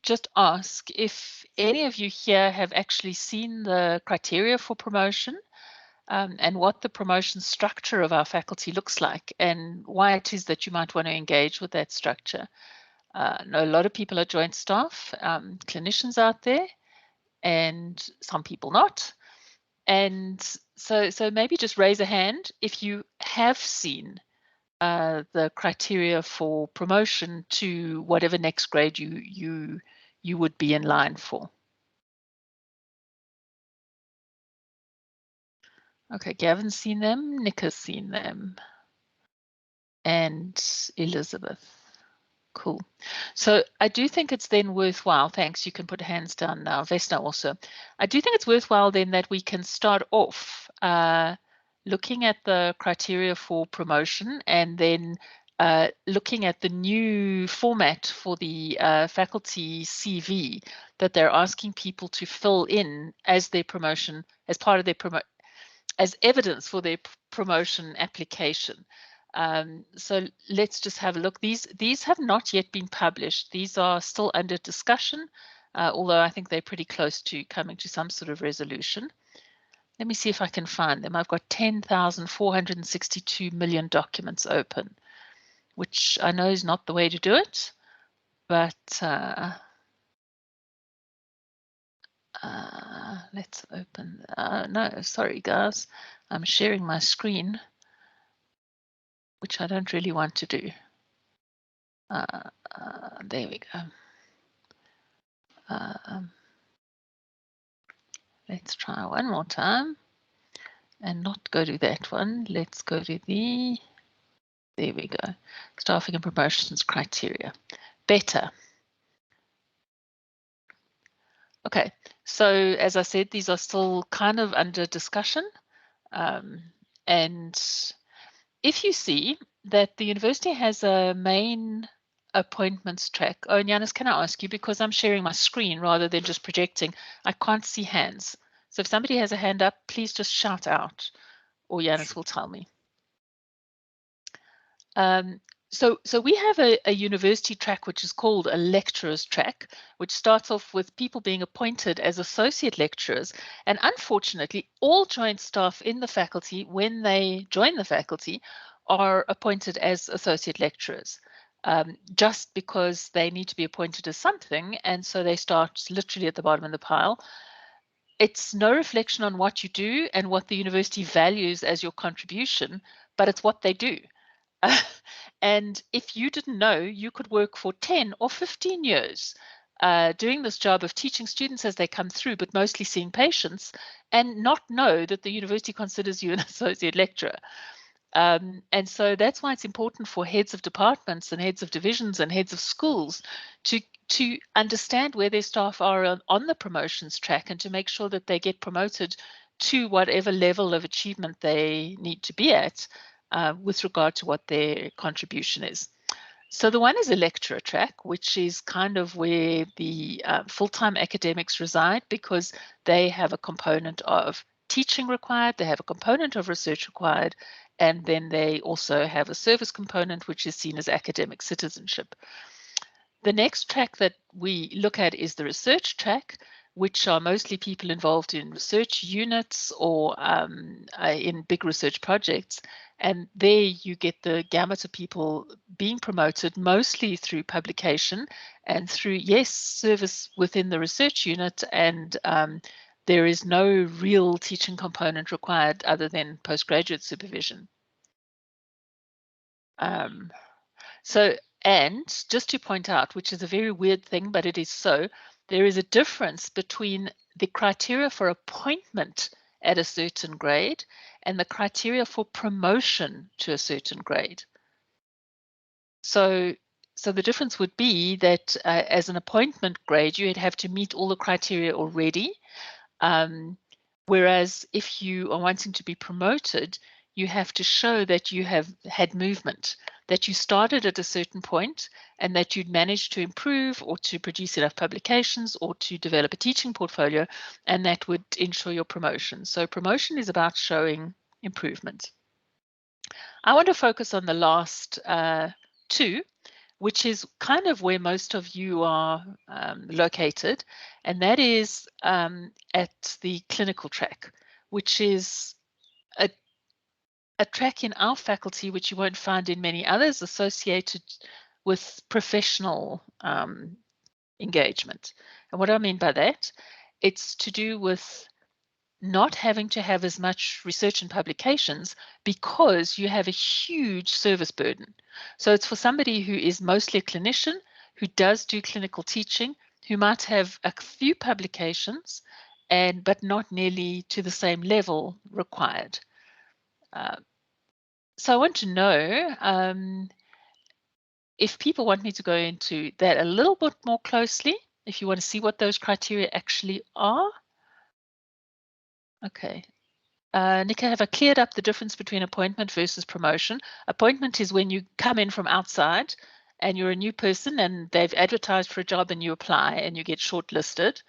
just ask if any of you here have actually seen the criteria for promotion and what the promotion structure of our faculty looks like and why it is that you might want to engage with that structure. I know a lot of people are joint staff, clinicians out there, and some people not. And so maybe just raise a hand if you have seen the criteria for promotion to whatever next grade you would be in line for. Okay, Gavin's seen them, Nick has seen them, and Elizabeth. Cool. So I do think it's then worthwhile, thanks, you can put hands down now, Vesna also. I do think it's worthwhile then that we can start off looking at the criteria for promotion and then looking at the new format for the faculty CV that they're asking people to fill in as their promotion, as part of their as evidence for their promotion application. So let's just have a look. These have not yet been published. These are still under discussion, although I think they're pretty close to coming to some sort of resolution. Let me see if I can find them. I've got 10,462 million documents open, which I know is not the way to do it, but let's open. No, sorry, guys. I'm sharing my screen, which I don't really want to do. There we go. Let's try one more time and not go to that one. Let's go to the, there we go, staffing and promotions criteria. Better. Okay, so as I said, these are still kind of under discussion. And if you see that the university has a main appointments track. Oh, and Yanis, can I ask you, because I'm sharing my screen rather than just projecting, I can't see hands. So if somebody has a hand up, please just shout out, or Yanis will tell me. So we have a university track which is called a lecturer's track, which starts off with people being appointed as associate lecturers. And unfortunately, all joint staff in the faculty, when they join the faculty, are appointed as associate lecturers. Just because they need to be appointed as something, and so they start literally at the bottom of the pile. It's no reflection on what you do and what the university values as your contribution, but it's what they do. And if you didn't know, you could work for 10 or 15 years doing this job of teaching students as they come through, but mostly seeing patients, and not know that the university considers you an associate lecturer. And so that's why it's important for heads of departments and heads of divisions and heads of schools to understand where their staff are on the promotions track and to make sure that they get promoted to whatever level of achievement they need to be at with regard to what their contribution is. So the one is a lecturer track, which is kind of where the full-time academics reside, because they have a component of teaching required, they have a component of research required, and then they also have a service component, which is seen as academic citizenship. The next track that we look at is the research track, which are mostly people involved in research units or in big research projects. And there you get the gamut of people being promoted, mostly through publication and through, yes, service within the research unit. And there is no real teaching component required other than postgraduate supervision. And just to point out, which is a very weird thing, but it is so, there is a difference between the criteria for appointment at a certain grade and the criteria for promotion to a certain grade. So the difference would be that as an appointment grade, you'd have to meet all the criteria already. Whereas if you are wanting to be promoted, you have to show that you have had movement, that you started at a certain point and that you'd managed to improve or to produce enough publications or to develop a teaching portfolio, and that would ensure your promotion. So promotion is about showing improvement. I want to focus on the last two, which is kind of where most of you are located, and that is at the clinical track, which is a track in our faculty which you won't find in many others, associated with professional engagement. And what I mean by that, it's to do with not having to have as much research and publications because you have a huge service burden. So it's for somebody who is mostly a clinician, who does do clinical teaching, who might have a few publications, but not nearly to the same level required. So I want to know if people want me to go into that a little bit more closely, if you want to see what those criteria actually are. Okay. Nika, have I cleared up the difference between appointment versus promotion? Appointment is when you come in from outside and you're a new person and they've advertised for a job and you apply and you get shortlisted.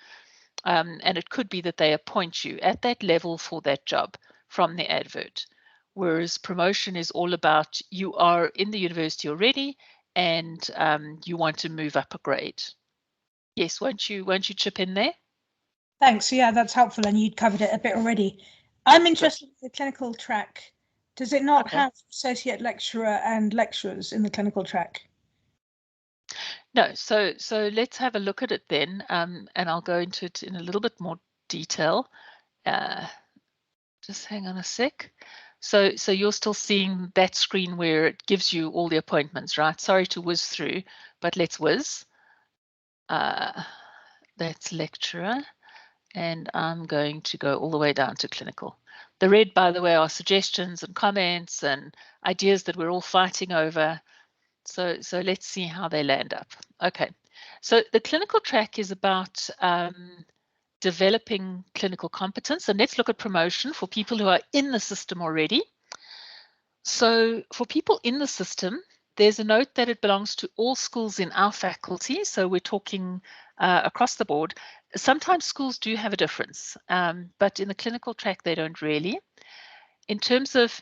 And it could be that they appoint you at that level for that job from the advert. Whereas promotion is all about you are in the university already and you want to move up a grade. Yes, won't you chip in there? Thanks. Yeah, that's helpful, and you'd covered it a bit already. I'm interested in the clinical track. Does it not have associate lecturer and lecturers in the clinical track? No, so let's have a look at it then, and I'll go into it in a little bit more detail. Just hang on a sec. So you're still seeing that screen where it gives you all the appointments, right? Sorry to whiz through, but let's whiz. That's lecturer, and I'm going to go all the way down to clinical. The red, by the way, are suggestions and comments and ideas that we're all fighting over. So let's see how they land up. Okay, so the clinical track is about developing clinical competence. And let's look at promotion for people who are in the system already. So for people in the system, there's a note that it belongs to all schools in our faculty. So we're talking across the board. Sometimes schools do have a difference, but in the clinical track, they don't really. In terms of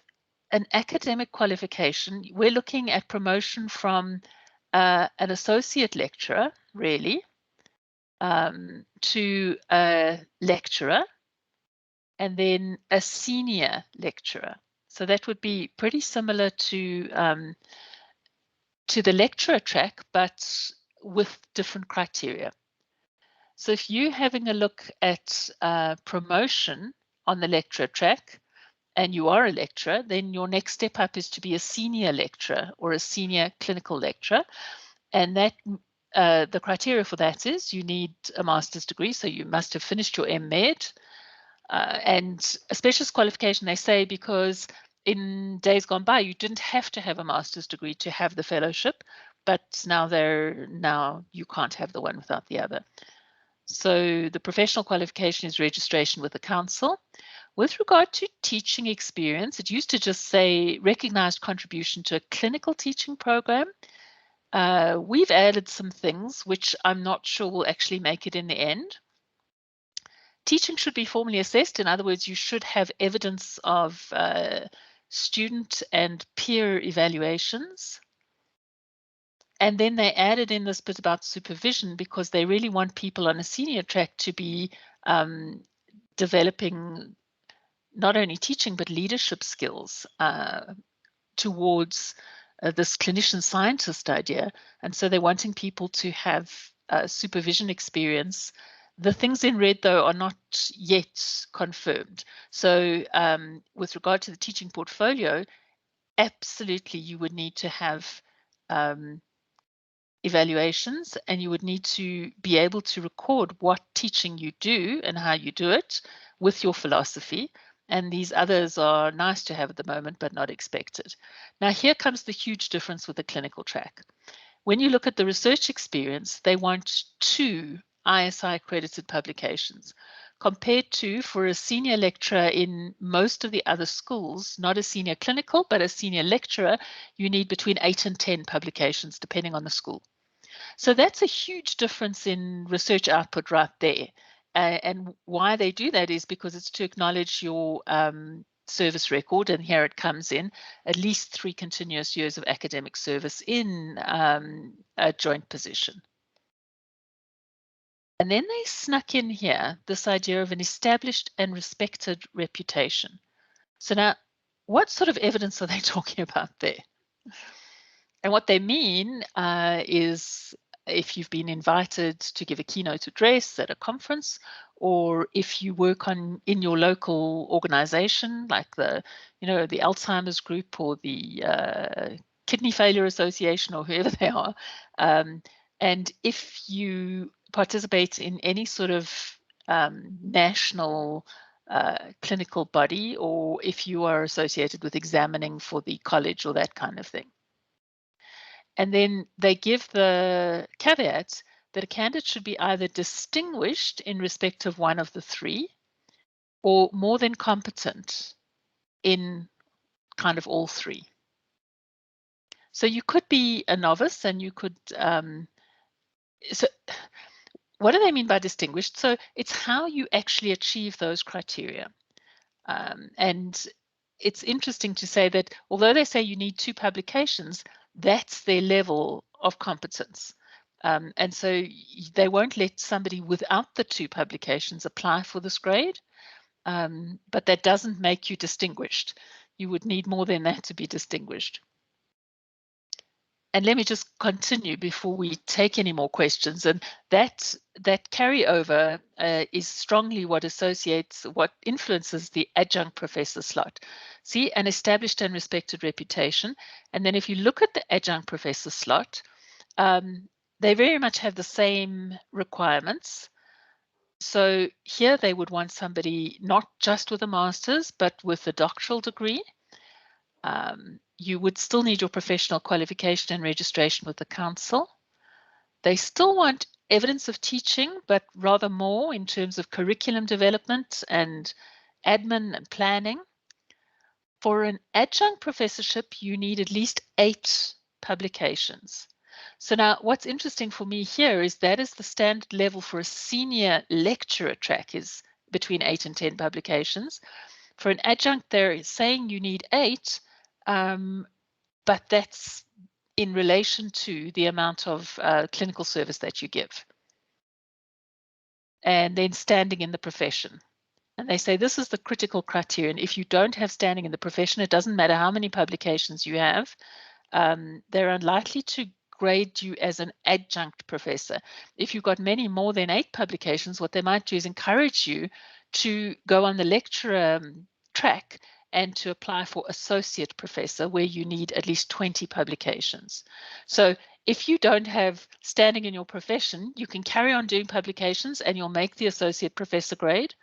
an academic qualification, we're looking at promotion from an associate lecturer, really, to a lecturer, and then a senior lecturer. So that would be pretty similar to the lecturer track, but with different criteria. So if you're having a look at promotion on the lecturer track, and you are a lecturer, then your next step up is to be a senior lecturer or a senior clinical lecturer. And that the criteria for that is you need a master's degree, so you must have finished your MMed. And a specialist qualification, they say, because in days gone by, you didn't have to have a master's degree to have the fellowship, but now you can't have the one without the other. So the professional qualification is registration with the council. With regard to teaching experience, it used to just say recognized contribution to a clinical teaching program. We've added some things which I'm not sure will actually make it in the end. Teaching should be formally assessed. In other words, you should have evidence of student and peer evaluations. And then they added in this bit about supervision because they really want people on a senior track to be developing not only teaching but leadership skills towards this clinician scientist idea. And so they're wanting people to have supervision experience. The things in red, though, are not yet confirmed. So with regard to the teaching portfolio, absolutely you would need to have evaluations, and you would need to be able to record what teaching you do and how you do it with your philosophy. And these others are nice to have at the moment, but not expected. Now, here comes the huge difference with the clinical track. When you look at the research experience, they want 2 ISI accredited publications, compared to, for a senior lecturer in most of the other schools, not a senior clinical, but a senior lecturer, you need between 8 and 10 publications, depending on the school. So that's a huge difference in research output right there. And why they do that is because it's to acknowledge your service record, and here it comes in, at least 3 continuous years of academic service in a joint position. And then they snuck in here this idea of an established and respected reputation. So now, what sort of evidence are they talking about there? And what they mean is if you've been invited to give a keynote address at a conference, or if you work in your local organization, like the Alzheimer's group or the Kidney Failure Association or whoever they are, and if you participate in any sort of national clinical body, or if you are associated with examining for the college or that kind of thing. And then they give the caveat that a candidate should be either distinguished in respect of one of the 3 or more than competent in kind of all 3. So you could be a novice and you could, so what do they mean by distinguished? So it's how you actually achieve those criteria. And it's interesting to say that although they say you need 2 publications, that's their level of competence. And so they won't let somebody without the 2 publications apply for this grade, but that doesn't make you distinguished. You would need more than that to be distinguished. And let me just continue before we take any more questions. And that carryover is strongly what influences the adjunct professor slot. See, an established and respected reputation. And then if you look at the adjunct professor slot, they very much have the same requirements. So here they would want somebody not just with a master's, but with a doctoral degree. You would still need your professional qualification and registration with the council. They still want evidence of teaching, but rather more in terms of curriculum development and admin and planning. For an adjunct professorship, you need at least 8 publications. So now what's interesting for me here is that is the standard level for a senior lecturer track is between 8 and 10 publications. For an adjunct, they're saying you need 8, but that's in relation to the amount of clinical service that you give. And then standing in the profession. And they say this is the critical criterion. If you don't have standing in the profession, it doesn't matter how many publications you have, they're unlikely to grade you as an adjunct professor. If you've got many more than 8 publications, what they might do is encourage you to go on the lecturer track and to apply for associate professor, where you need at least 20 publications. So if you don't have standing in your profession, you can carry on doing publications and you'll make the associate professor grade.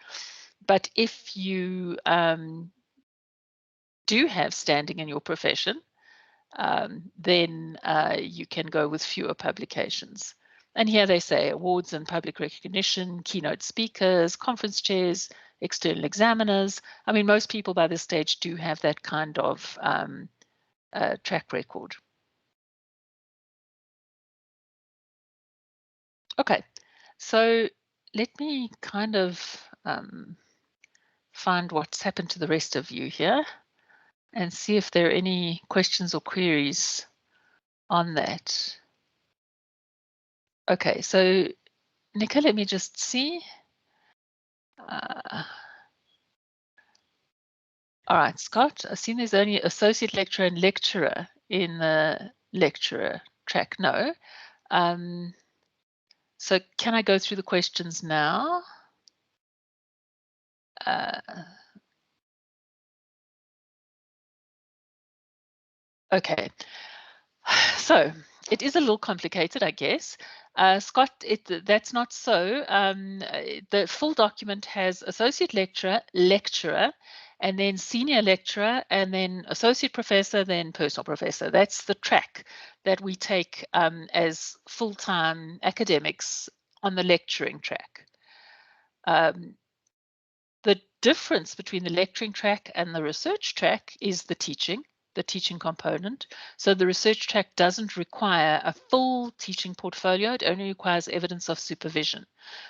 But if you do have standing in your profession, then you can go with fewer publications. And here they say awards and public recognition, keynote speakers, conference chairs, external examiners. I mean, most people by this stage do have that kind of track record. Okay, so let me kind of find what's happened to the rest of you here and see if there are any questions or queries on that. Okay, so Nika, let me just see. All right, Scott, I've seen there's only associate lecturer and lecturer in the lecturer track. No. So can I go through the questions now? Okay. So it is a little complicated, I guess. Scott, that's not so. The full document has associate lecturer, lecturer, and then senior lecturer, and then associate professor, then personal professor. That's the track that we take as full-time academics on the lecturing track. The difference between the lecturing track and the research track is the teaching component. So the research track doesn't require a full teaching portfolio. It only requires evidence of supervision.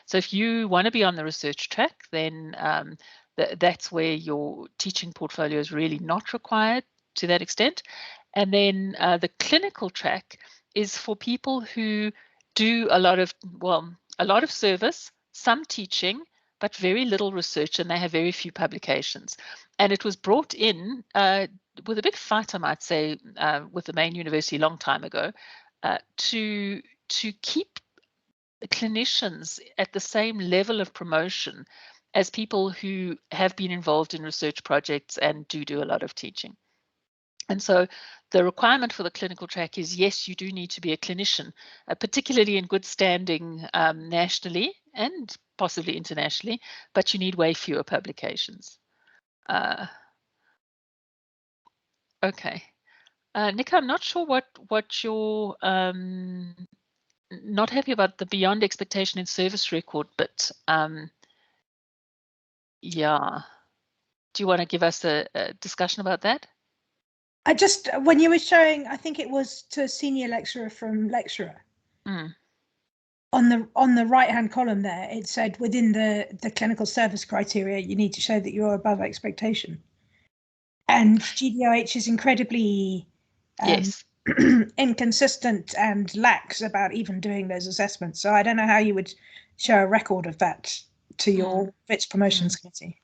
So if you want to be on the research track, then that's where your teaching portfolio is really not required to that extent. And then the clinical track is for people who do a lot of service, some teaching, but very little research, and they have very few publications. And it was brought in with a big fight, I might say, with the main university a long time ago, to keep clinicians at the same level of promotion as people who have been involved in research projects and do a lot of teaching. And so the requirement for the clinical track is, yes, you do need to be a clinician, particularly in good standing nationally and possibly internationally, but you need way fewer publications. Okay. Nick, I'm not sure what your not happy about the beyond expectation in service record, but yeah. Do you want to give us a discussion about that? I just, when you were showing, I think it was to senior lecturer from lecturer. Mm. On the right hand column there, it said within the clinical service criteria, you need to show that you're above expectation. And GDOH is incredibly Yes. inconsistent and lax about even doing those assessments. So I don't know how you would show a record of that to your VITS promotions committee.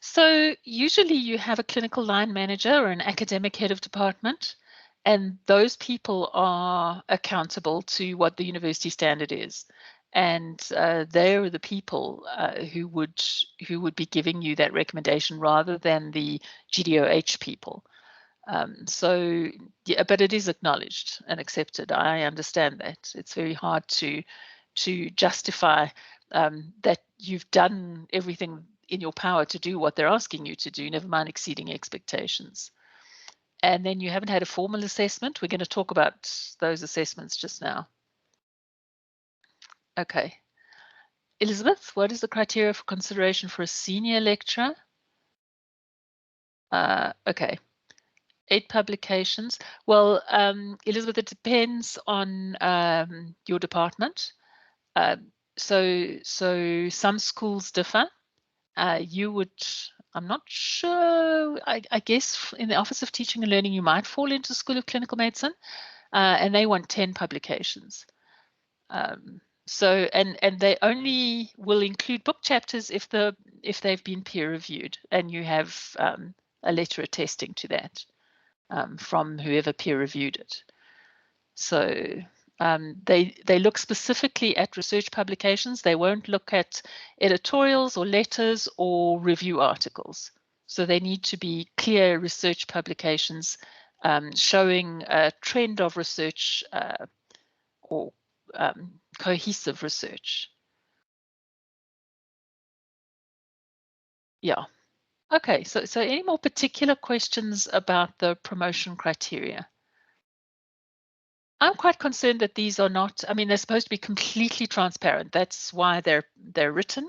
So usually you have a clinical line manager or an academic head of department, and those people are accountable to what the university standard is. And they're the people who would be giving you that recommendation rather than the GDOH people. So, yeah, but it is acknowledged and accepted. I understand that. It's very hard to justify that you've done everything in your power to do what they're asking you to do, never mind exceeding expectations. And then you haven't had a formal assessment. We're going to talk about those assessments just now. Okay. Elizabeth, what is the criteria for consideration for a senior lecturer? Okay. 8 publications. Well, Elizabeth, it depends on your department. So some schools differ. You would, I'm not sure, I guess in the Office of Teaching and Learning, you might fall into School of Clinical Medicine, and they want 10 publications. So, and they only will include book chapters if they've been peer reviewed, and you have a letter attesting to that. From whoever peer reviewed it. So they look specifically at research publications. They won't look at editorials or letters or review articles. So they need to be clear research publications showing a trend of research or cohesive research. Yeah. Okay, so any more particular questions about the promotion criteria? I'm quite concerned that these are not, I mean, they're supposed to be completely transparent. That's why they're written.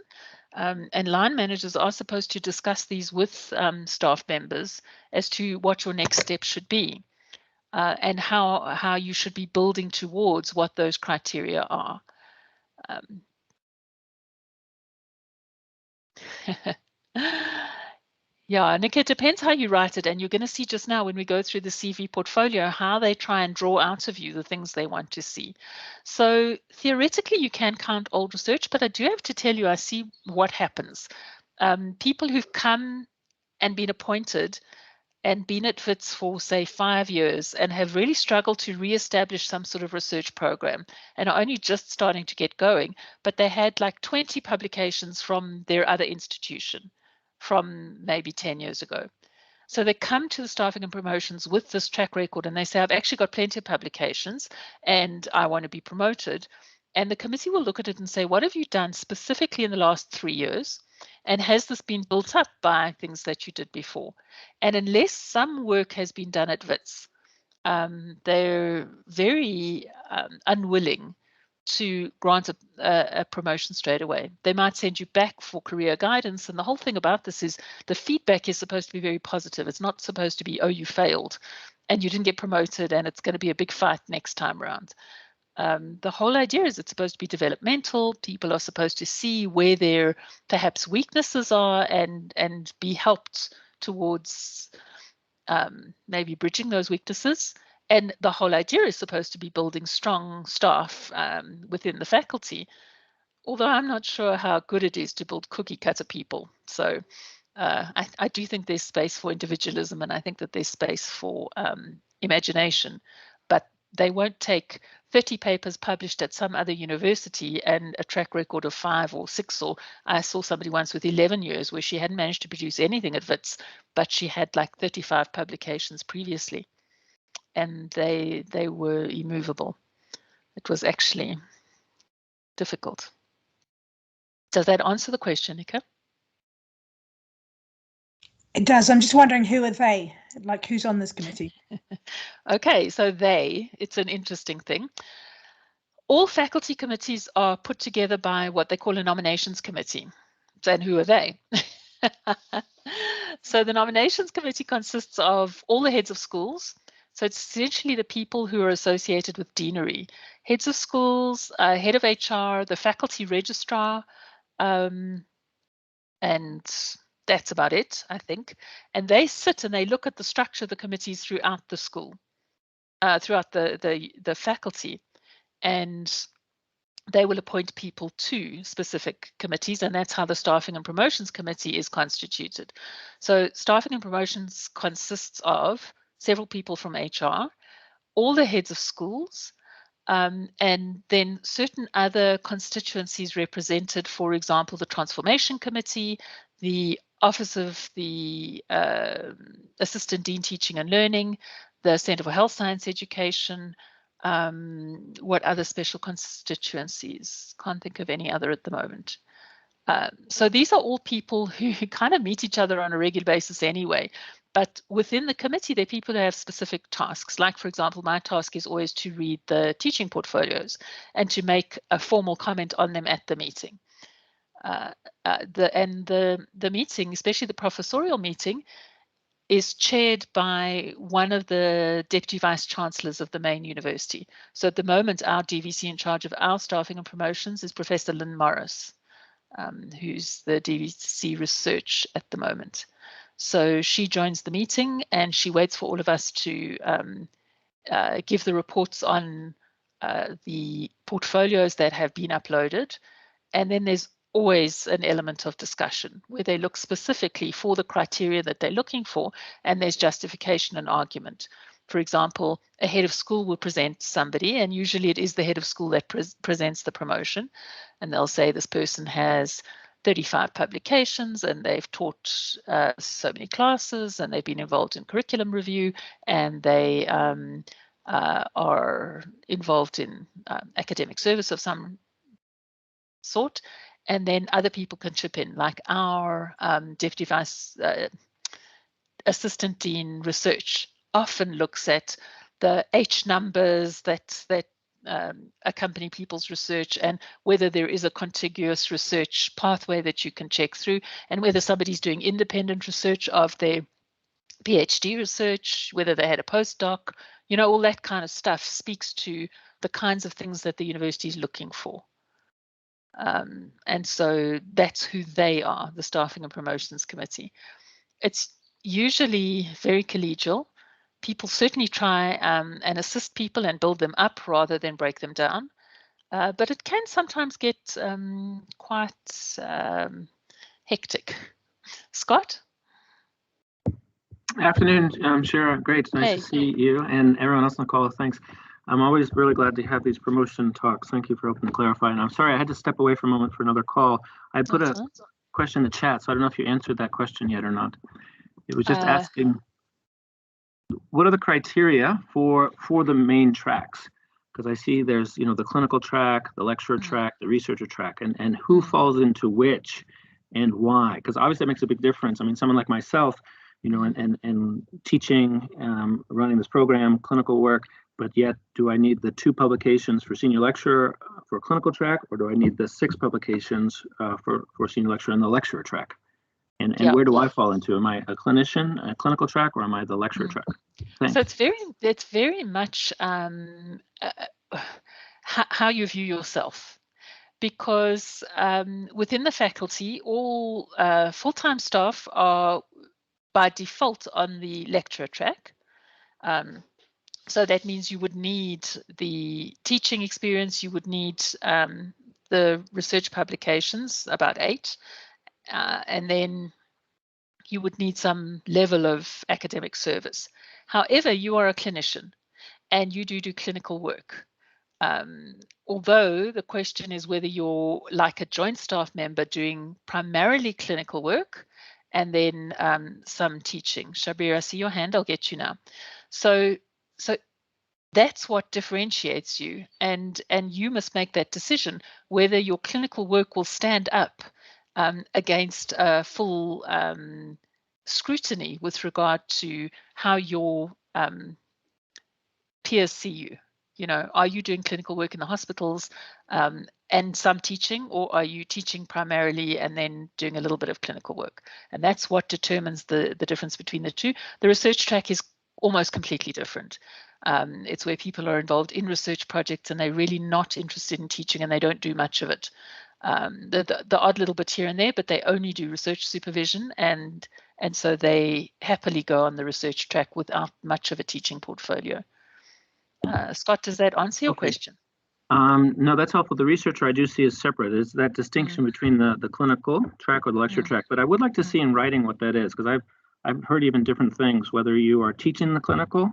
And line managers are supposed to discuss these with staff members as to what your next step should be and how you should be building towards what those criteria are. Yeah, Nick, it depends how you write it. And you're going to see just now when we go through the CV portfolio, how they try and draw out of you the things they want to see. So theoretically, you can count old research, but I do have to tell you, I see what happens. People who've come and been appointed and been at WITS for, say, 5 years and have really struggled to re-establish some sort of research program and are only just starting to get going, but they had like 20 publications from their other institution from maybe 10 years ago. So they come to the staffing and promotions with this track record and they say, I've actually got plenty of publications and I want to be promoted. And the committee will look at it and say, what have you done specifically in the last 3 years? And has this been built up by things that you did before? And unless some work has been done at WITS, they're very unwilling to grant a promotion straight away. They might send you back for career guidance. And the whole thing about this is the feedback is supposed to be very positive. It's not supposed to be, oh, you failed and you didn't get promoted and it's going to be a big fight next time around. The whole idea is it's supposed to be developmental. People are supposed to see where their perhaps weaknesses are and be helped towards maybe bridging those weaknesses. And the whole idea is supposed to be building strong staff within the faculty, although I'm not sure how good it is to build cookie cutter people. So I do think there's space for individualism, and I think that there's space for imagination, but they won't take 30 papers published at some other university and a track record of 5 or 6, or I saw somebody once with 11 years where she hadn't managed to produce anything at WITS, but she had like 35 publications previously, and they were immovable. It was actually difficult. Does that answer the question, Nika? It does. I'm just wondering, who are they? Like, who's on this committee? Okay, so it's an interesting thing. All faculty committees are put together by what they call a nominations committee. And who are they? So the nominations committee consists of all the heads of schools. So it's essentially the people who are associated with deanery, heads of schools, head of HR, the faculty registrar, and that's about it, I think. And they sit and they look at the structure of the committees throughout the school, throughout the faculty, and they will appoint people to specific committees, and that's how the Staffing and Promotions Committee is constituted. So Staffing and Promotions consists of several people from HR, all the heads of schools, and then certain other constituencies represented, for example, the Transformation Committee, the Office of the Assistant Dean Teaching and Learning, the Centre for Health Science Education. What other special constituencies? Can't think of any other at the moment. So these are all people who kind of meet each other on a regular basis anyway. But within the committee, there are people who have specific tasks. Like, for example, my task is always to read the teaching portfolios and to make a formal comment on them at the meeting. The meeting, especially the professorial meeting, is chaired by one of the deputy vice chancellors of the main university. So at the moment, our DVC in charge of our staffing and promotions is Professor Lynn Morris, who's the DVC research at the moment. So she joins the meeting and she waits for all of us to give the reports on the portfolios that have been uploaded. And then there's always an element of discussion where they look specifically for the criteria that they're looking for, and there's justification and argument. For example, a head of school will present somebody, and usually it is the head of school that presents the promotion, and they'll say this person has 35 publications and they've taught so many classes and they've been involved in curriculum review and they are involved in academic service of some sort. And then other people can chip in, like our Deputy Vice Assistant Dean Research often looks at the H numbers that accompany people's research and whether there is a contiguous research pathway that you can check through, and whether somebody's doing independent research of their PhD research, whether they had a postdoc, you know, all that kind of stuff speaks to the kinds of things that the university is looking for. And so that's who they are, the Staffing and Promotions Committee. It's usually very collegial. People certainly try and assist people and build them up rather than break them down. But it can sometimes get quite hectic. Scott? Afternoon, Shira. Great. It's nice to see you and everyone else on the call. Thanks. I'm always really glad to have these promotion talks. Thank you for helping to clarify. And I'm sorry I had to step away for a moment for another call. I put a question in the chat, so I don't know if you answered that question yet or not. It was just asking, what are the criteria for the main tracks? Because I see there's, you know, the clinical track, the lecturer track, the researcher track, and who falls into which and why? Because obviously that makes a big difference. I mean, someone like myself, you know, and teaching, running this program, clinical work, but yet do I need the 2 publications for senior lecturer for clinical track, or do I need the 6 publications for senior lecturer in the lecturer track? And where do I fall into? Am I a clinician, a clinical track, or am I the lecturer track? Thanks. So it's very much how you view yourself. Because within the faculty, all full-time staff are by default on the lecturer track. So that means you would need the teaching experience, you would need the research publications, about 8, and then you would need some level of academic service. However, you are a clinician and you do clinical work. Although the question is whether you're like a joint staff member doing primarily clinical work and then some teaching. Shabir, I see your hand, I'll get you now. So that's what differentiates you, and you must make that decision whether your clinical work will stand up against full scrutiny with regard to how your peers see you. You know, are you doing clinical work in the hospitals and some teaching, or are you teaching primarily and then doing a little bit of clinical work? And that's what determines the difference between the two. The research track is almost completely different. It's where people are involved in research projects and they're really not interested in teaching and they don't do much of it. The odd little bit here and there, but they only do research supervision, and so they happily go on the research track without much of a teaching portfolio. Scott, does that answer your question? No, that's helpful. The researcher I do see is separate. Is that distinction between the clinical track or the lecture track? But I would like to see in writing what that is, because I've heard even different things, whether you are teaching the clinical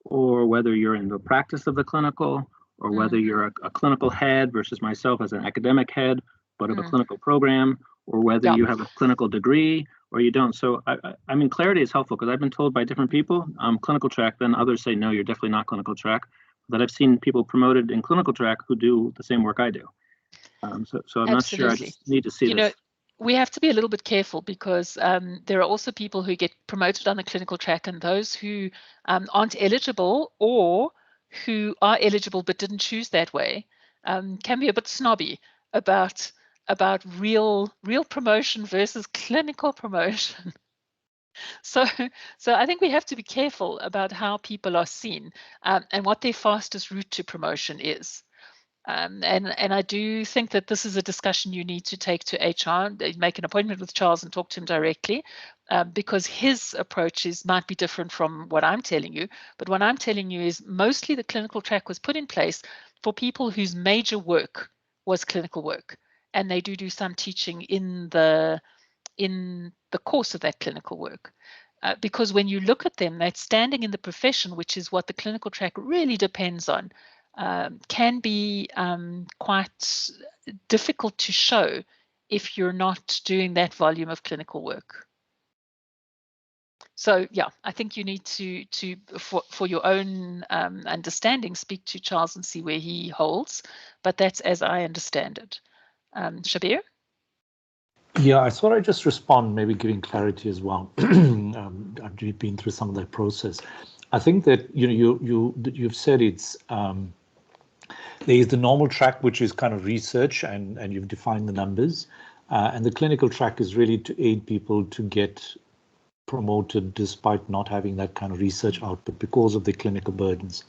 or whether you're in the practice of the clinical, or whether you're a clinical head versus myself as an academic head, but of a clinical program, or whether you have a clinical degree or you don't. So I mean, clarity is helpful, because I've been told by different people, clinical track, then others say, no, you're definitely not clinical track. But I've seen people promoted in clinical track who do the same work I do. So I'm not sure. I just need to see this. We have to be a little bit careful, because there are also people who get promoted on the clinical track, and those who aren't eligible, or who are eligible but didn't choose that way, can be a bit snobby about real promotion versus clinical promotion. So I think we have to be careful about how people are seen and what their fastest route to promotion is. And I do think that this is a discussion you need to take to HR, make an appointment with Charles and talk to him directly, because his approaches might be different from what I'm telling you. But what I'm telling you is mostly the clinical track was put in place for people whose major work was clinical work, and they do some teaching in the course of that clinical work. Because when you look at them, that standing in the profession, which is what the clinical track really depends on, can be quite difficult to show if you're not doing that volume of clinical work. So yeah, I think you need to for your own understanding, speak to Charles and see where he holds, but that's as I understand it. Shabir? Yeah, I thought I'd just respond, maybe giving clarity as well. I've been through some of that process. I think that you've said it's there is the normal track, which is kind of research, and you've defined the numbers, and the clinical track is really to aid people to get promoted despite not having that kind of research output because of the clinical burdens.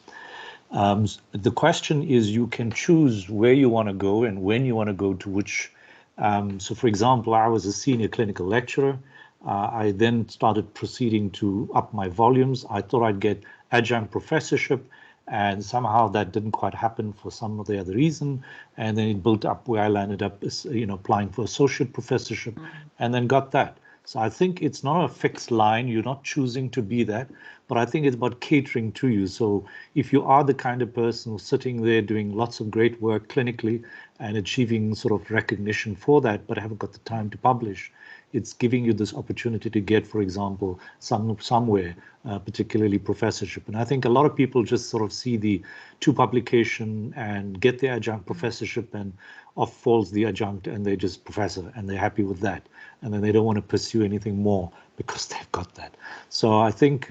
The question is, you can choose where you want to go and when you want to go to which. So for example, I was a senior clinical lecturer. I then started proceeding to up my volumes. I thought I'd get adjunct professorship, and somehow that didn't quite happen for some of the other reason. And then it built up where I landed up, applying for associate professorship, and then got that. So I think it's not a fixed line. You're not choosing to be that, but I think it's about catering to you. So if you are the kind of person who's sitting there doing lots of great work clinically and achieving sort of recognition for that, but haven't got the time to publish, it's giving you this opportunity to get, for example, somewhere, particularly professorship. And I think a lot of people just sort of see the 2 publication and get the adjunct professorship, and off falls the adjunct, and they're just professor, and they're happy with that. And then they don't want to pursue anything more because they've got that. So I think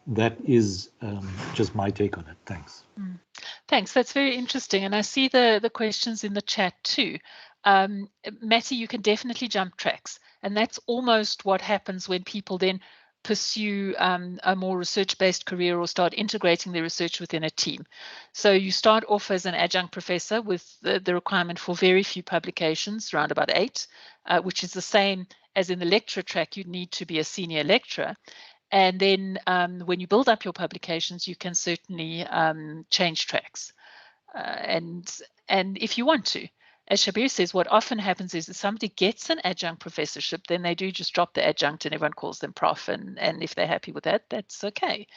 that is just my take on it. Thanks. Thanks. That's very interesting. And I see the questions in the chat too. Matty, you can definitely jump tracks. And that's almost what happens when people then pursue a more research-based career or start integrating their research within a team. So you start off as an adjunct professor with the requirement for very few publications, around about 8, which is the same as in the lecturer track. You need to be a senior lecturer. And then when you build up your publications, you can certainly change tracks. And if you want to. As Shabir says, what often happens is that somebody gets an adjunct professorship, then they do just drop the adjunct and everyone calls them prof. And if they're happy with that, that's okay.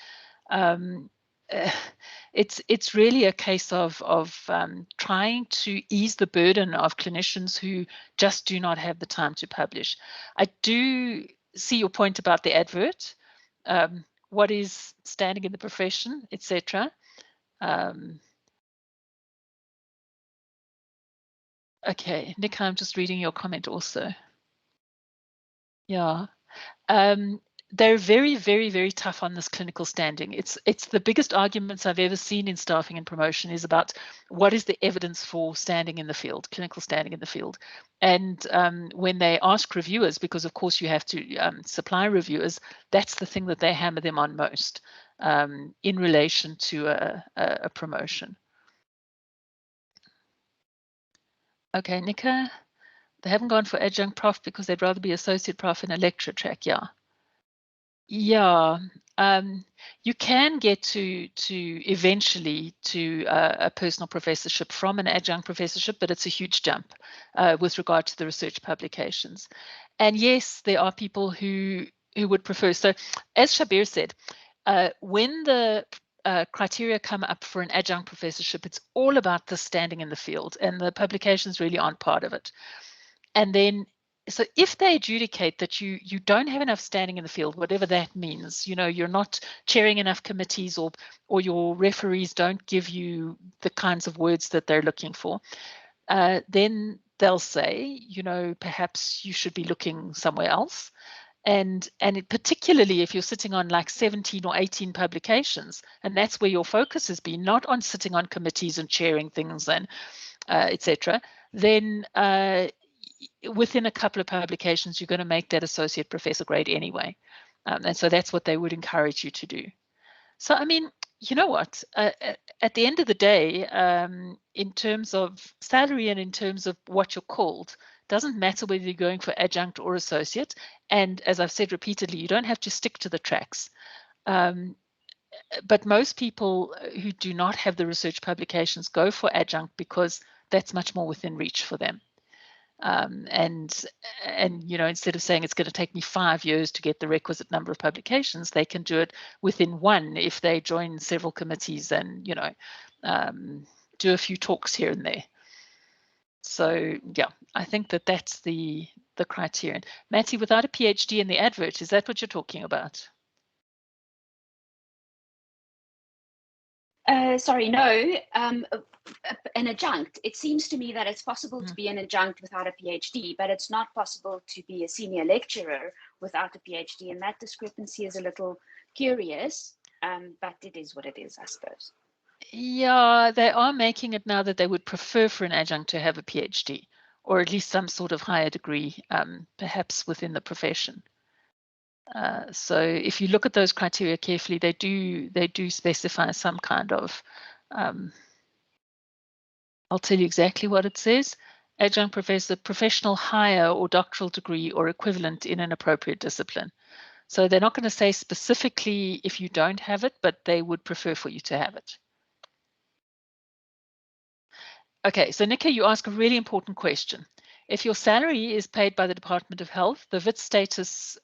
It's really a case of trying to ease the burden of clinicians who just do not have the time to publish. I do see your point about the advert, what is standing in the profession, etc. Okay, Nick, I'm just reading your comment also. Yeah. They're very, very, very tough on this clinical standing. It's the biggest arguments I've ever seen in staffing and promotion is about what is the evidence for standing in the field, clinical standing in the field. And when they ask reviewers, because of course you have to supply reviewers, that's the thing that they hammer them on most in relation to a promotion. Okay, Nika, they haven't gone for adjunct prof because they'd rather be associate prof in a lecture track. Yeah. Yeah, you can get to eventually to a personal professorship from an adjunct professorship, but it's a huge jump with regard to the research publications. And yes, there are people who would prefer. So, as Shabir said, when the criteria come up for an adjunct professorship, it's all about the standing in the field, and the publications really aren't part of it. And then, so if they adjudicate that you don't have enough standing in the field, whatever that means, you know, you're not chairing enough committees, or your referees don't give you the kinds of words that they're looking for, then they'll say, you know, perhaps you should be looking somewhere else. And particularly if you're sitting on like 17 or 18 publications, and that's where your focus has been, not on sitting on committees and chairing things and etc., then within a couple of publications, you're going to make that associate professor grade anyway. And so that's what they would encourage you to do. So, I mean, you know what, at the end of the day, in terms of salary and in terms of what you're called, doesn't matter whether you're going for adjunct or associate. And as I've said repeatedly, you don't have to stick to the tracks. But most people who do not have the research publications go for adjunct because that's much more within reach for them. And you know, instead of saying it's going to take me 5 years to get the requisite number of publications, they can do it within 1 if they join several committees and, you know, do a few talks here and there. So yeah, I think that that's the criterion. Matty, without a PhD in the advert, is that what you're talking about? Sorry, no. An adjunct. It seems to me that it's possible to be an adjunct without a PhD, but it's not possible to be a senior lecturer without a PhD, and that discrepancy is a little curious, but it is what it is, I suppose. Yeah, they are making it now that they would prefer for an adjunct to have a PhD, or at least some sort of higher degree, perhaps within the profession. So if you look at those criteria carefully, they do specify some kind of, I'll tell you exactly what it says. Adjunct professor, professional higher or doctoral degree or equivalent in an appropriate discipline. So they're not going to say specifically if you don't have it, but they would prefer for you to have it. Okay, so Nika, you ask a really important question. If your salary is paid by the Department of Health, the VIT status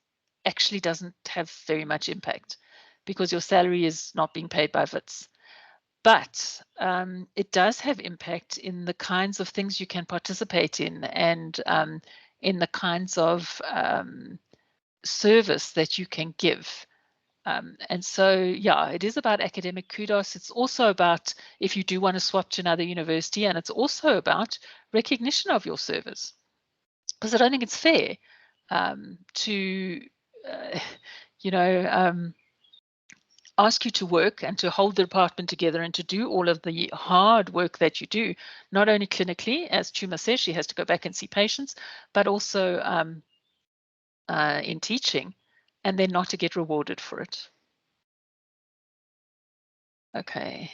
actually doesn't have very much impact because your salary is not being paid by VITs. But it does have impact in the kinds of things you can participate in and in the kinds of service that you can give. And so, yeah, it is about academic kudos. It's also about if you do want to swap to another university, and it's also about recognition of your service. Because I don't think it's fair to, you know, ask you to work and to hold the department together and to do all of the hard work that you do, not only clinically, as Chuma says, she has to go back and see patients, but also in teaching. and then not to get rewarded for it. Okay.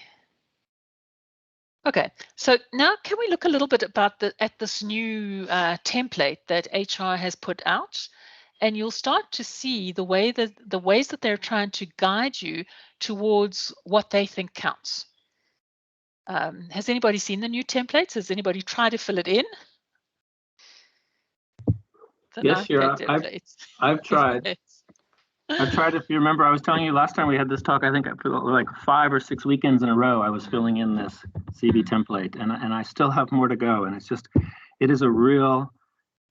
Okay, so now can we look a little bit about at this new template that HR has put out, and you'll start to see the ways that they're trying to guide you towards what they think counts. Has anybody seen the new templates? Has anybody tried to fill it in? Yes, I've tried. I've tried. If you remember, I was telling you last time we had this talk, I think for like 5 or 6 weekends in a row, I was filling in this CV template, and I still have more to go. And it's just, it is a real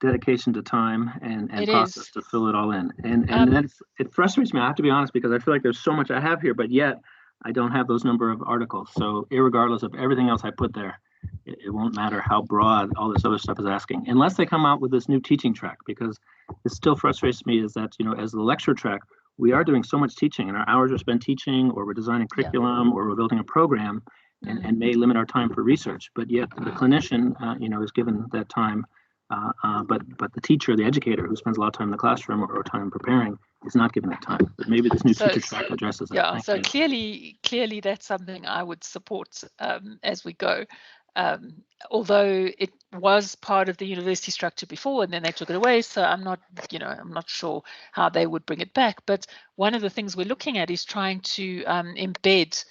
dedication to time and process to fill it all in. And then it frustrates me, I have to be honest, because I feel like there's so much I have here, but yet I don't have those number of articles. So irregardless of everything else I put there, it won't matter how broad all this other stuff is asking, unless they come out with this new teaching track, because it still frustrates me is that, you know, as the lecture track, we are doing so much teaching and our hours are spent teaching, or we're designing curriculum, or we're building a program, and may limit our time for research. But yet the clinician, you know, is given that time. But the teacher, the educator who spends a lot of time in the classroom or time preparing is not given that time. But maybe this new teacher track addresses that. Yeah, so clearly that's something I would support as we go. Although it was part of the university structure before, and then they took it away. So I'm not sure how they would bring it back. But one of the things we're looking at is trying to embed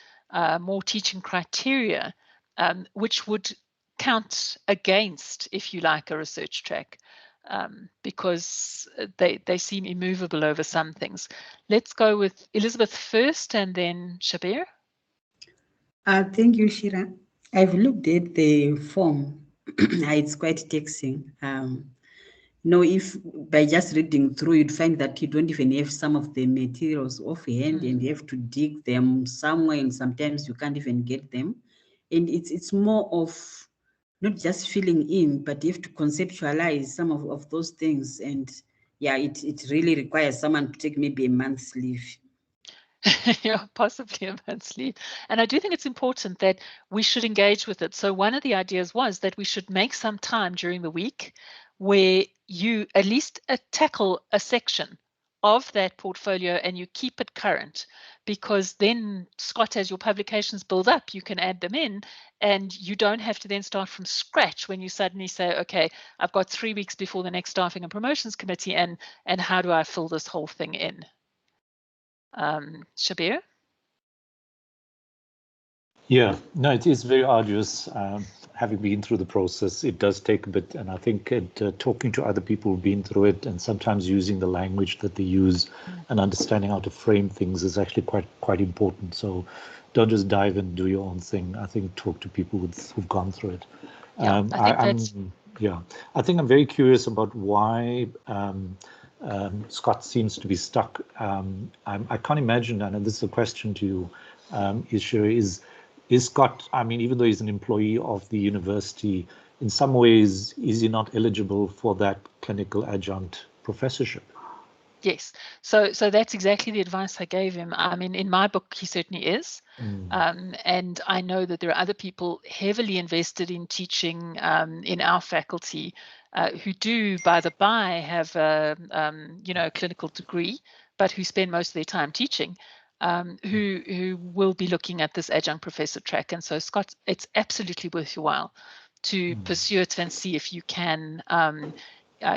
more teaching criteria, which would count against, if you like, a research track, because they seem immovable over some things. Let's go with Elizabeth first, and then Shabir. Thank you, Shira. I've looked at the form. It's quite taxing. If by just reading through, you'd find that you don't even have some of the materials offhand, and you have to dig them somewhere, and sometimes you can't even get them. And it's more of not just filling in, but you have to conceptualize some of those things. And yeah, it really requires someone to take maybe a month's leave. Yeah, possibly a month's leave. And I do think it's important that we should engage with it. So one of the ideas was that we should make some time during the week where you at least tackle a section of that portfolio and you keep it current, because then, Scott, as your publications build up, you can add them in, and you don't have to then start from scratch when you suddenly say, okay, I've got 3 weeks before the next staffing and promotions committee, and how do I fill this whole thing in? Shabir? Yeah, no, it is very arduous. Having been through the process, it does take a bit, and I think talking to other people who've been through it, and sometimes using the language that they use and understanding how to frame things is actually quite important. So don't just dive and do your own thing. I think talk to people who've gone through it. I think I'm very curious about why Scott seems to be stuck. I can't imagine, and this is a question to you, Ishira, is Scott, I mean, even though he's an employee of the university, in some ways, is he not eligible for that clinical adjunct professorship? Yes, so that's exactly the advice I gave him. I mean, in my book, he certainly is. And I know that there are other people heavily invested in teaching in our faculty who do, by the by, have a clinical degree, but who spend most of their time teaching. Who will be looking at this adjunct professor track. And so, Scott, it's absolutely worth your while to pursue it and see if you can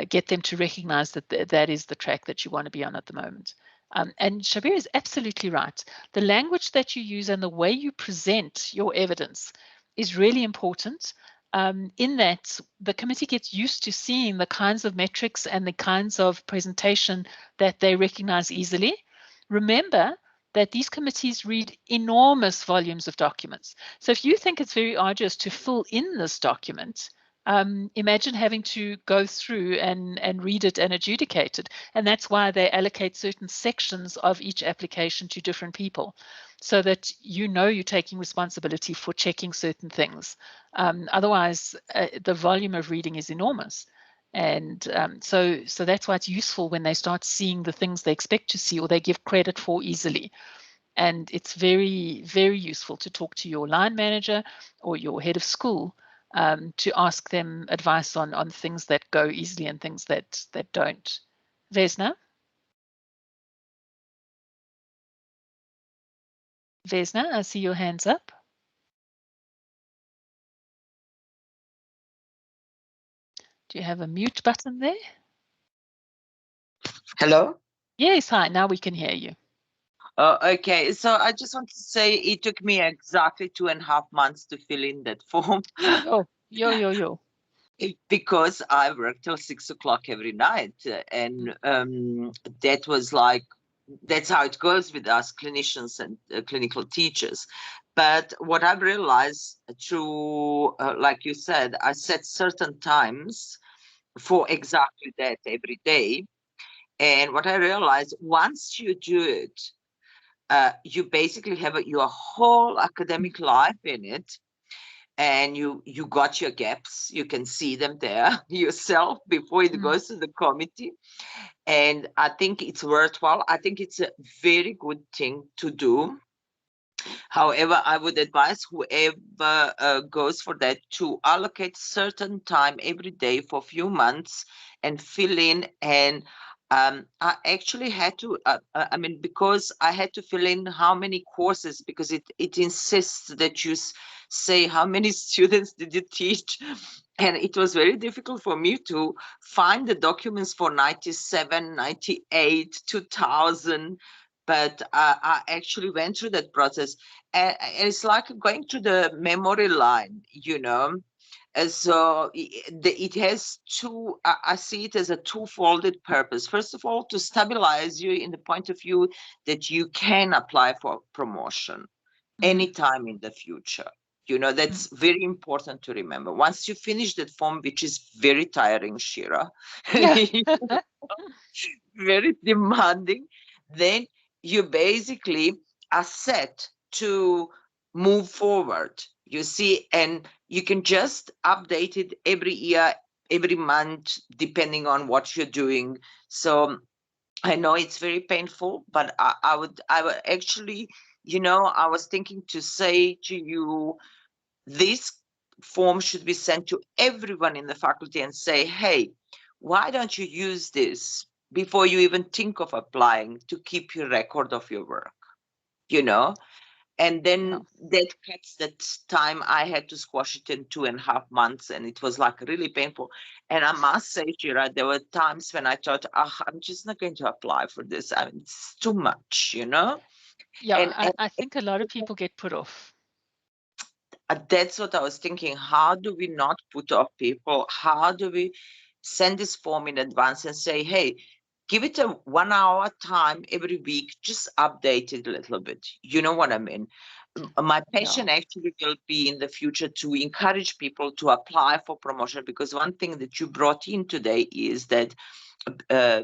get them to recognize that that is the track that you want to be on at the moment. And Shabir is absolutely right. The language that you use and the way you present your evidence is really important. In that the committee gets used to seeing the kinds of metrics and the kinds of presentation that they recognize easily. Remember that these committees read enormous volumes of documents. So if you think it's very arduous to fill in this document, imagine having to go through and read it and adjudicate it. And that's why they allocate certain sections of each application to different people, so that you're taking responsibility for checking certain things. Otherwise, the volume of reading is enormous. And so that's why it's useful when they start seeing the things they expect to see or they give credit for easily. And it's very, very useful to talk to your line manager or your head of school to ask them advice on things that go easily and things that don't. Vesna? Vesna, I see your hands up. Do you have a mute button there? Hello? Yes, hi, now we can hear you. Okay, so I just want to say it took me exactly 2.5 months to fill in that form. Yo. Because I worked till 6 o'clock every night. And that was like, that's how it goes with us clinicians and clinical teachers. But what I've realized through, like you said, I set certain times for exactly that every day. And what I realized, once you do it, you basically have your whole academic life in it, and you got your gaps. You can see them there yourself before it goes to the committee. And I think it's worthwhile. I think it's a very good thing to do. However, I would advise whoever goes for that to allocate certain time every day for a few months and fill in. And I actually had to, because I had to fill in how many courses, because it insists that you say how many students did you teach. And it was very difficult for me to find the documents for 97, 98, 2000. But I actually went through that process. And it's like going through the memory line, And so it has two, I see it as a two-folded purpose. First of all, to stabilize you in the point of view that you can apply for promotion anytime in the future. That's very important to remember. Once you finish that form, which is very tiring, Shira, very demanding, then you basically are set to move forward, you see, and you can just update it every year, every month, depending on what you're doing. So I know it's very painful, but I would actually, I was thinking to say to you, this form should be sent to everyone in the faculty and say, hey, why don't you use this before you even think of applying, to keep your record of your work, And then that cuts that time. I had to squash it in 2.5 months, and it was like really painful. And I must say, Shira, there were times when I thought, I'm just not going to apply for this. It's too much, Yeah, And I think a lot of people get put off. That's what I was thinking. How do we not put off people? How do we send this form in advance and say, hey, give it a 1 hour time every week, just update it a little bit. You know what I mean? My passion actually will be in the future to encourage people to apply for promotion, because one thing that you brought in today is that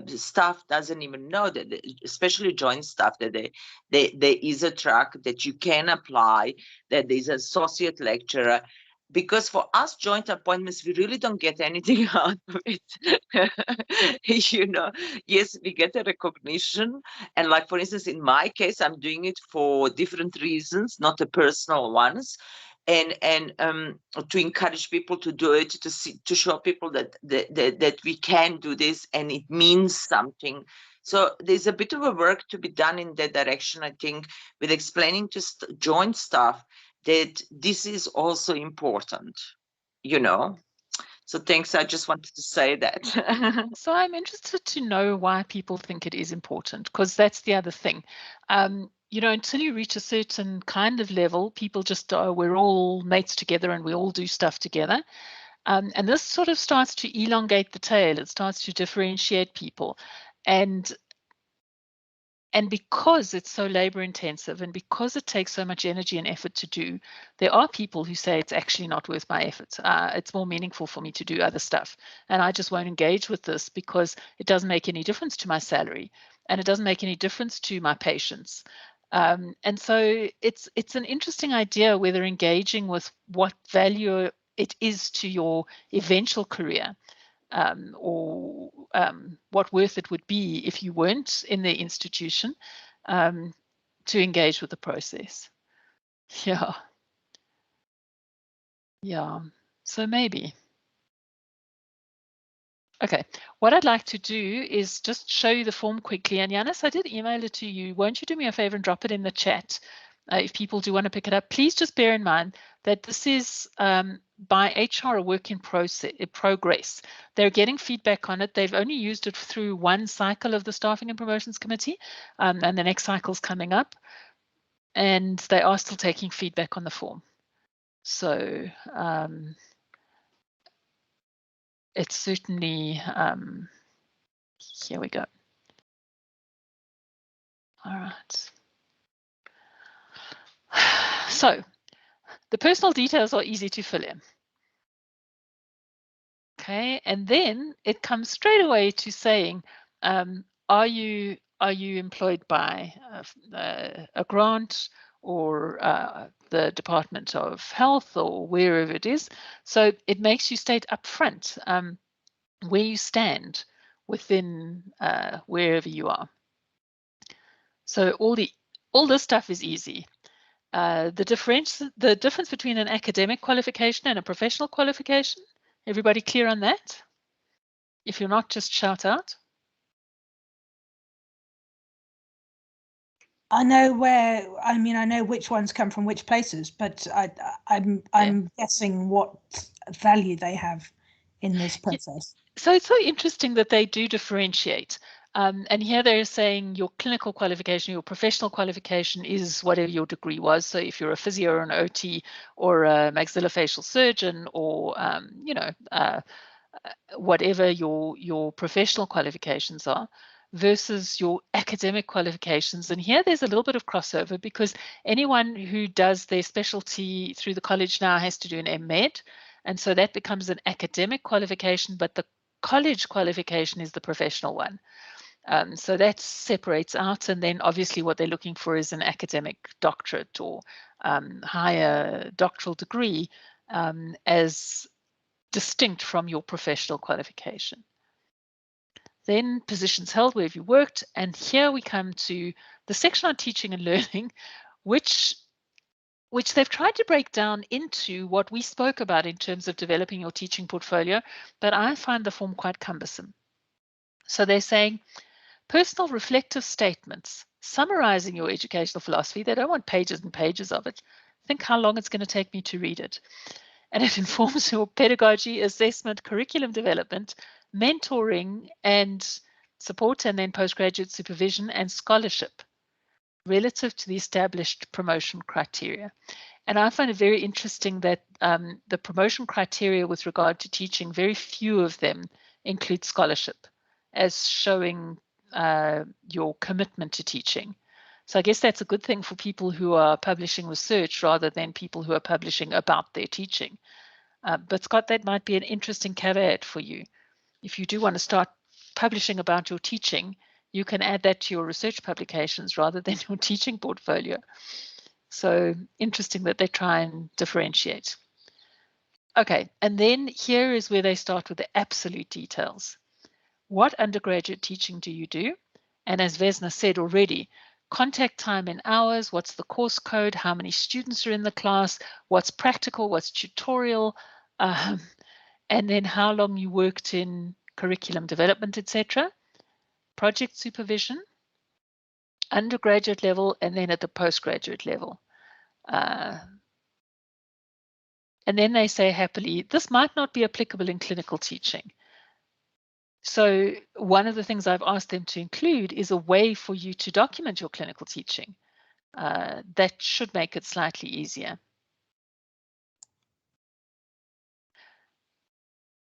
staff doesn't even know that, especially joint staff, that there is a track that you can apply, that there's an associate lecturer. Because for us joint appointments, we really don't get anything out of it. Yes, we get a recognition. And like, for instance, in my case, I'm doing it for different reasons, not the personal ones. And to encourage people to do it, to show people that we can do this and it means something. So there's a bit of a work to be done in that direction, I think, with explaining to joint staff that this is also important, So thanks. I just wanted to say that. So I'm interested to know why people think it is important, because that's the other thing. Until you reach a certain kind of level, people just, we're all mates together and we all do stuff together. And this sort of starts to elongate the tail. It starts to differentiate people. And because it's so labor intensive and because it takes so much energy and effort to do, there are people who say it's actually not worth my effort. It's more meaningful for me to do other stuff. And I just won't engage with this because it doesn't make any difference to my salary and it doesn't make any difference to my patients. And so it's an interesting idea whether engaging with what value it is to your eventual career. Or what worth it would be if you weren't in the institution to engage with the process. Yeah. So maybe. Okay. What I'd like to do is just show you the form quickly. And Yanis, I did email it to you. Won't you do me a favor and drop it in the chat? if people do want to pick it up, please just bear in mind that this is by HR a work in progress. They're getting feedback on it. They've only used it through one cycle of the Staffing and Promotions Committee, and the next cycle's coming up. And they are still taking feedback on the form. So it's certainly, here we go. All right. So the personal details are easy to fill in. Okay, and then it comes straight away to saying, are you employed by a grant or the Department of Health or wherever it is? So it makes you state upfront where you stand within wherever you are. So all this stuff is easy. The difference between an academic qualification and a professional qualification. Everybody clear on that? If you're not, just shout out. I know where. I mean, I know which ones come from which places, but I'm guessing what value they have in this process. So it's so interesting that they do differentiate. And here they're saying your clinical qualification, your professional qualification is whatever your degree was. So if you're a physio or an OT or a maxillofacial surgeon or, you know, whatever your professional qualifications are versus your academic qualifications. And here there's a little bit of crossover because anyone who does their specialty through the college now has to do an M.Med. And so that becomes an academic qualification, but the college qualification is the professional one. So that separates out. And then obviously what they're looking for is an academic doctorate or higher doctoral degree as distinct from your professional qualification. Then positions held where have you worked, and here we come to the section on teaching and learning, which they've tried to break down into what we spoke about in terms of developing your teaching portfolio, but I find the form quite cumbersome. So they're saying personal reflective statements summarizing your educational philosophy. They don't want pages and pages of it. Think how long it's going to take me to read it. And it informs your pedagogy, assessment, curriculum development, mentoring and support, and then postgraduate supervision and scholarship relative to the established promotion criteria. And I find it very interesting that the promotion criteria with regard to teaching, very few of them include scholarship as showing your commitment to teaching. So I guess that's a good thing for people who are publishing research rather than people who are publishing about their teaching. But Scott, that might be an interesting caveat for you. If you do want to start publishing about your teaching, you can add that to your research publications rather than your teaching portfolio. So interesting that they try and differentiate. Okay, and then here is where they start with the absolute details. What undergraduate teaching do you do? And as Vesna said already, contact time in hours, what's the course code, how many students are in the class, what's practical, what's tutorial, and then how long you worked in curriculum development, etc. Project supervision, undergraduate level, and then at the postgraduate level. And then they say happily, this might not be applicable in clinical teaching. So one of the things I've asked them to include is a way for you to document your clinical teaching. That should make it slightly easier.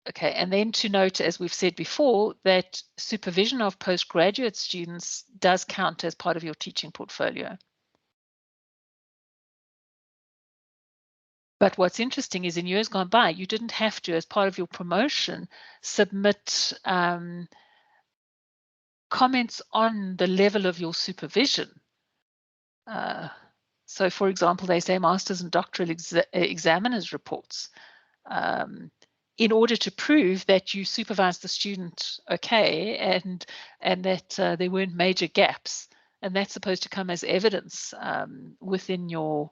Okay, and then to note, as we've said before, that supervision of postgraduate students does count as part of your teaching portfolio. But what's interesting is in years gone by, you didn't have to, as part of your promotion, submit comments on the level of your supervision. So, for example, they say master's and doctoral examiners reports in order to prove that you supervised the student okay and that there weren't major gaps. And that's supposed to come as evidence within your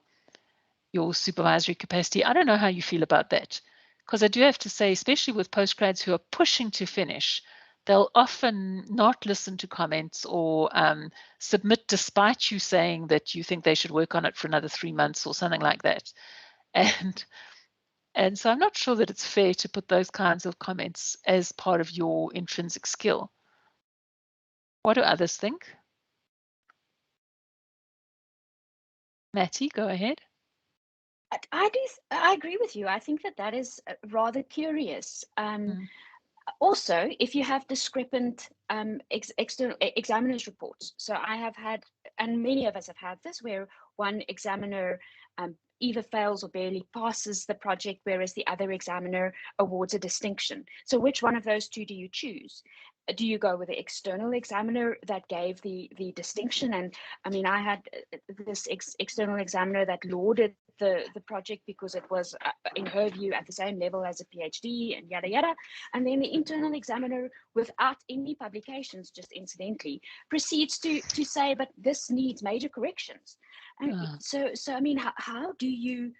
supervisory capacity. I don't know how you feel about that, because I do have to say, especially with postgrads who are pushing to finish, they'll often not listen to comments or submit despite you saying that you think they should work on it for another 3 months or something like that. And so I'm not sure that it's fair to put those kinds of comments as part of your intrinsic skill. What do others think? Matty, go ahead. I agree with you. I think that is rather curious. Also, if you have discrepant external examiners reports, so I have had, and many of us have had this, where one examiner either fails or barely passes the project, whereas the other examiner awards a distinction. So which one of those two do you choose? Do you go with the external examiner that gave the distinction? And I mean, I had this external examiner that lauded the project because it was, in her view, at the same level as a PhD and yada yada. And then the internal examiner, without any publications, just incidentally, proceeds to say, but this needs major corrections. And so I mean, how do you?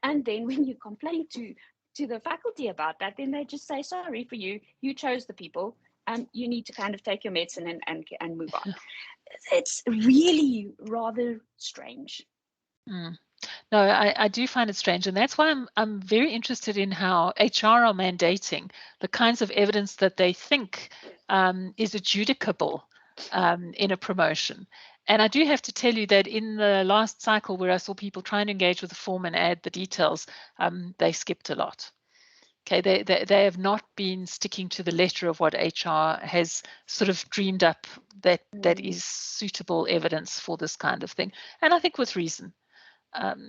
And then when you complain to the faculty about that, then they just say, sorry for you, you chose the people. You need to kind of take your medicine and move on. It's really rather strange. No, I do find it strange, and that's why I'm very interested in how HR are mandating the kinds of evidence that they think is adjudicable in a promotion. And I do have to tell you that in the last cycle where I saw people trying to engage with the form and add the details, they skipped a lot. Okay, they have not been sticking to the letter of what HR has sort of dreamed up that is suitable evidence for this kind of thing, and I think with reason.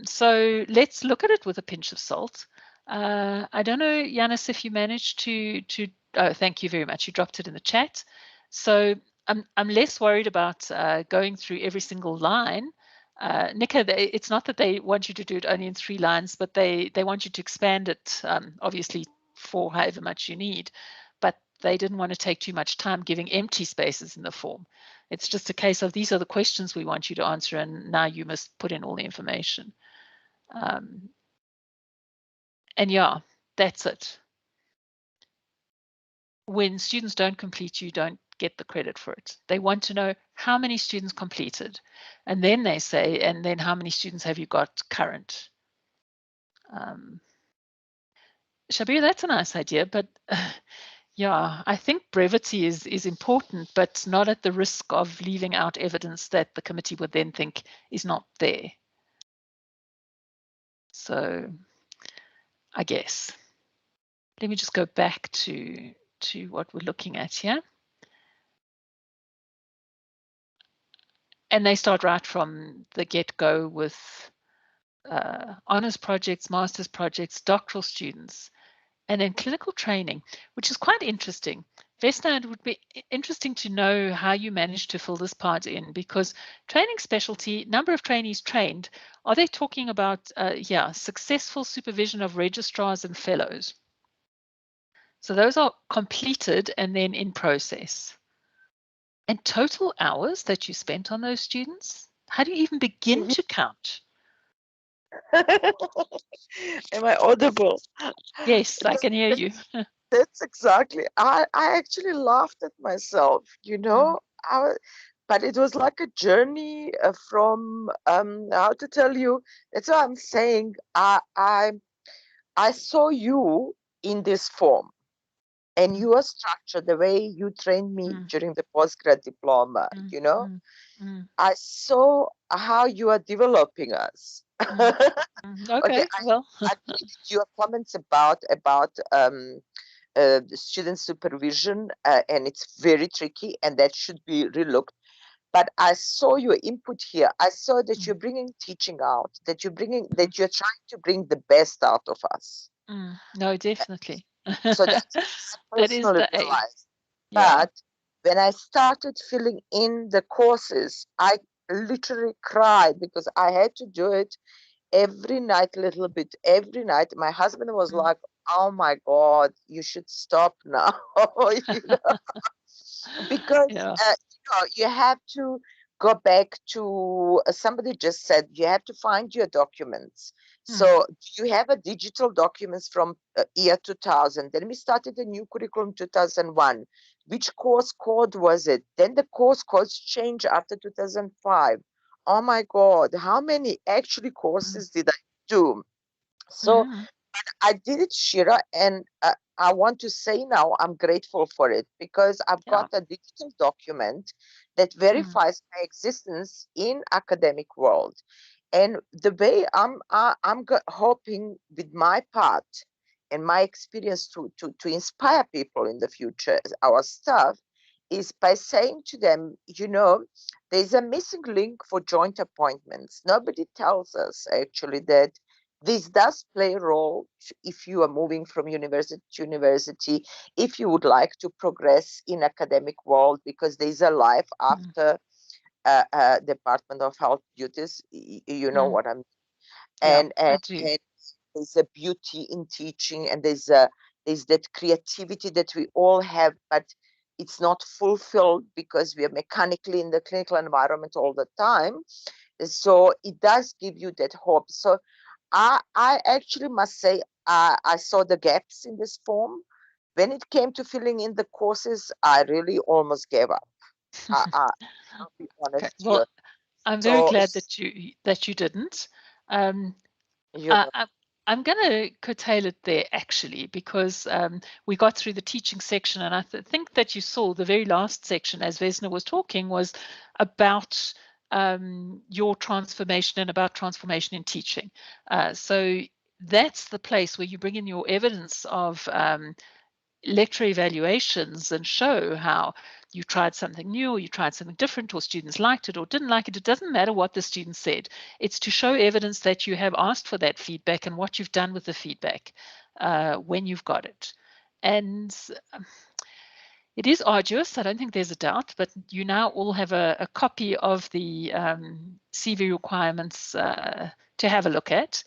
So let's look at it with a pinch of salt. I don't know, Yanis, if you managed to oh, thank you very much. You dropped it in the chat. So I'm less worried about going through every single line. Nika, it's not that they want you to do it only in 3 lines, but they want you to expand it, obviously, for however much you need. But they didn't want to take too much time giving empty spaces in the form. It's just a case of these are the questions we want you to answer, and now you must put in all the information. And yeah, that's it. When students don't complete, you don't get the credit for it. They want to know how many students completed. And then they say, and then how many students have you got current? Shabir, that's a nice idea, but yeah, I think brevity is important, but not at the risk of leaving out evidence that the committee would then think is not there. So I guess, let me just go back to what we're looking at here. And they start right from the get-go with honors projects, master's projects, doctoral students, and then clinical training, which is quite interesting. Vesna, it would be interesting to know how you managed to fill this part in, because training specialty, number of trainees trained, are they talking about, successful supervision of registrars and fellows? So those are completed and then in process. And total hours that you spent on those students? How do you even begin to count? Am I audible? Yes, I can hear you. That's exactly. I actually laughed at myself, you know. But it was like a journey from how to tell you. That's what I'm saying. I saw you in this form, and your structure, the way you trained me during the postgrad diploma, you know. I saw how you are developing us. Okay, well. I agree with your comments about student supervision, and it's very tricky, and that should be relooked. But I saw your input here. I saw that you're bringing teaching out, that you're trying to bring the best out of us. No, definitely. So that's that is the aim. But when I started filling in the courses, I literally cried because I had to do it every night, a little bit, every night. My husband was like, oh my God, you should stop now. You know? Because you have to go back to, somebody just said, you have to find your documents. So do you have a digital documents from year 2000? Then we started a new curriculum 2001. Which course code was it? Then the course codes changed after 2005. Oh my God, how many actually courses did I do? So I did it, Shira, and I want to say now I'm grateful for it because I've got a digital document that verifies my existence in academic world. And the way I'm hoping with my part and my experience to inspire people in the future, our staff, is by saying to them, you know, there's a missing link for joint appointments. Nobody tells us actually that this does play a role if you are moving from university to university, if you would like to progress in academic world, because there's a life after Department of Health duties, you know what I mean. And there's a beauty in teaching, and there's that creativity that we all have, but it's not fulfilled because we are mechanically in the clinical environment all the time. So it does give you that hope. So I actually must say I saw the gaps in this form. When it came to filling in the courses, I really almost gave up. I'll be honest well, here. I'm very glad that you didn't. I'm going to curtail it there actually, because we got through the teaching section, and I think that you saw the very last section as Vesna was talking was about your transformation and about transformation in teaching. So that's the place where you bring in your evidence of lecture evaluations and show how you tried something new, or you tried something different, or students liked it or didn't like it. It doesn't matter what the student said. It's to show evidence that you have asked for that feedback and what you've done with the feedback when you've got it. And it is arduous, I don't think there's a doubt, but you now all have a copy of the CV requirements to have a look at.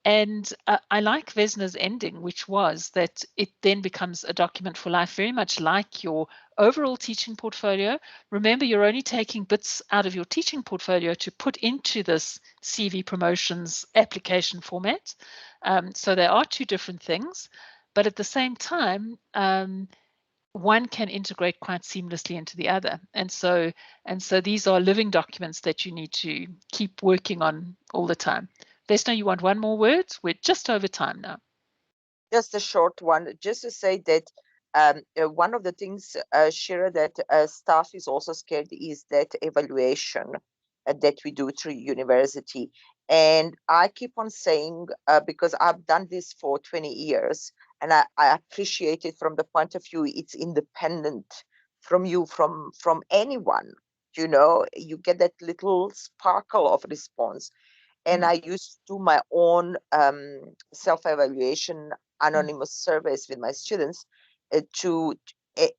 And I like Vesna's ending, which was that it then becomes a document for life, very much like your overall teaching portfolio. Remember, you're only taking bits out of your teaching portfolio to put into this CV promotions application format. So there are two different things, but at the same time, one can integrate quite seamlessly into the other. And so these are living documents that you need to keep working on all the time. Vesna, you want one more word? We're just over time now. Just a short one, just to say that one of the things, Shira, that staff is also scared is that evaluation that we do through university. And I keep on saying, because I've done this for 20 years, and I appreciate it from the point of view, it's independent from you, from anyone. You know, you get that little sparkle of response. And I used to do my own self-evaluation anonymous surveys with my students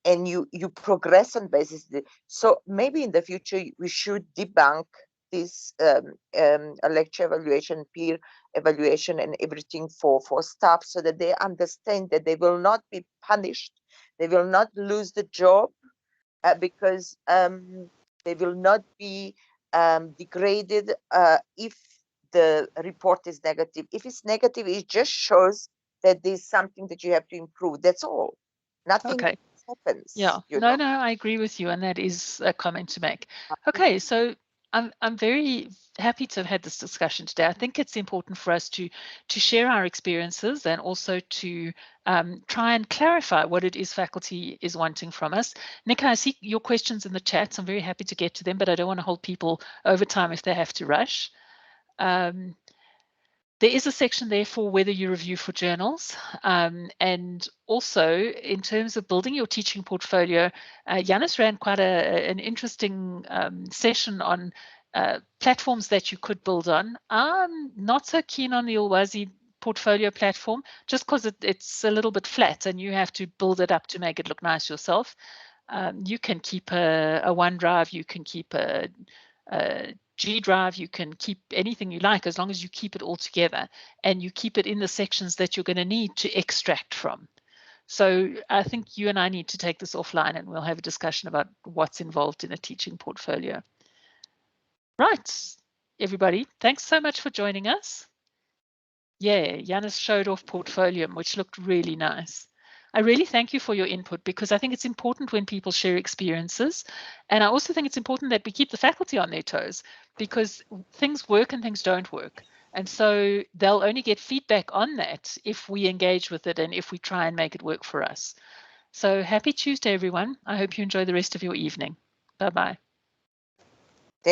and you progress on basis. So maybe in the future we should debunk this a lecture evaluation, peer evaluation, and everything for staff, so that they understand that they will not be punished, they will not lose the job because they will not be degraded if the report is negative. If it's negative, it just shows that there's something that you have to improve. That's all. Nothing happens. Yeah, no, I agree with you, and that is a comment to make. Okay, so I'm very happy to have had this discussion today. I think it's important for us to share our experiences and also to try and clarify what it is faculty is wanting from us. Nika, I see your questions in the chat. I'm very happy to get to them, but I don't want to hold people over time if they have to rush. There is a section there for whether you review for journals. And also, in terms of building your teaching portfolio, Yanis ran quite an interesting session on platforms that you could build on. I'm not so keen on the Ulwazi portfolio platform, just because it's a little bit flat and you have to build it up to make it look nice yourself. You can keep a OneDrive, you can keep a G Drive, you can keep anything you like as long as you keep it all together and you keep it in the sections that you're going to need to extract from. So I think you and I need to take this offline and we'll have a discussion about what's involved in a teaching portfolio. Right, everybody, thanks so much for joining us. Yeah, Yanis showed off Portfolium, which looked really nice. I really thank you for your input, because I think it's important when people share experiences. And I also think it's important that we keep the faculty on their toes, because things work and things don't work. And so they'll only get feedback on that if we engage with it and if we try and make it work for us. So happy Tuesday, everyone. I hope you enjoy the rest of your evening. Bye-bye.